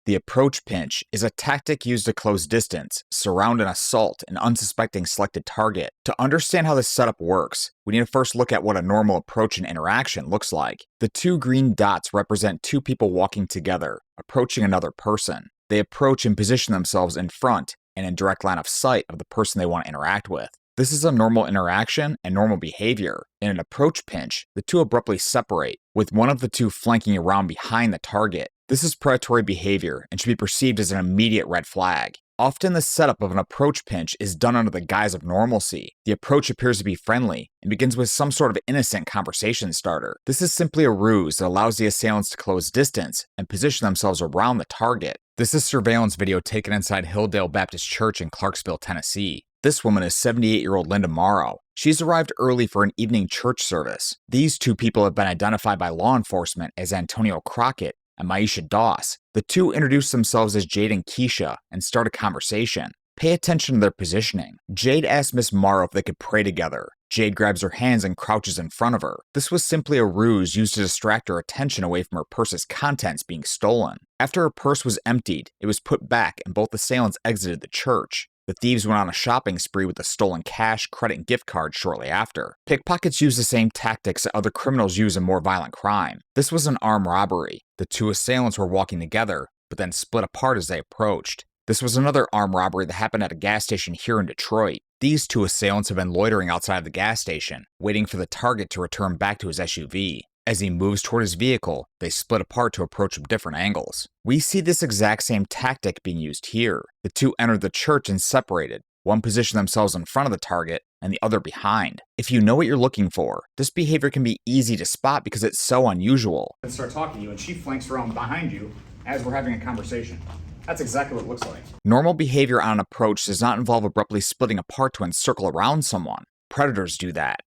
The approach pinch is a tactic used to close distance, surround and assault an unsuspecting selected target. To understand how this setup works, we need to first look at what a normal approach and interaction looks like. The two green dots represent two people walking together, approaching another person. They approach and position themselves in front and in direct line of sight of the person they want to interact with. This is a normal interaction and normal behavior. In an approach pinch, the two abruptly separate, with one of the two flanking around behind the target. This is predatory behavior and should be perceived as an immediate red flag. Often the setup of an approach pinch is done under the guise of normalcy. The approach appears to be friendly and begins with some sort of innocent conversation starter. This is simply a ruse that allows the assailants to close distance and position themselves around the target. This is surveillance video taken inside Hilldale Baptist Church in Clarksville, Tennessee. This woman is 78-year-old Linda Morrow. She's arrived early for an evening church service. These two people have been identified by law enforcement as Antonio Crockett and Maisha Doss. The two introduce themselves as Jade and Keisha and start a conversation. Pay attention to their positioning. Jade asks Miss Morrow if they could pray together. Jade grabs her hands and crouches in front of her. This was simply a ruse used to distract her attention away from her purse's contents being stolen. After her purse was emptied, it was put back and both assailants exited the church. The thieves went on a shopping spree with the stolen cash, credit, and gift cards shortly after. Pickpockets use the same tactics that other criminals use in more violent crime. This was an armed robbery. The two assailants were walking together, but then split apart as they approached. This was another armed robbery that happened at a gas station here in Detroit. These two assailants have been loitering outside of the gas station, waiting for the target to return back to his SUV. As he moves toward his vehicle, they split apart to approach from different angles. We see this exact same tactic being used here. The two entered the church and separated. One positioned themselves in front of the target and the other behind. If you know what you're looking for, this behavior can be easy to spot because it's so unusual. And start talking to you, and she flanks around behind you as we're having a conversation. That's exactly what it looks like. Normal behavior on an approach does not involve abruptly splitting apart to encircle around someone. Predators do that.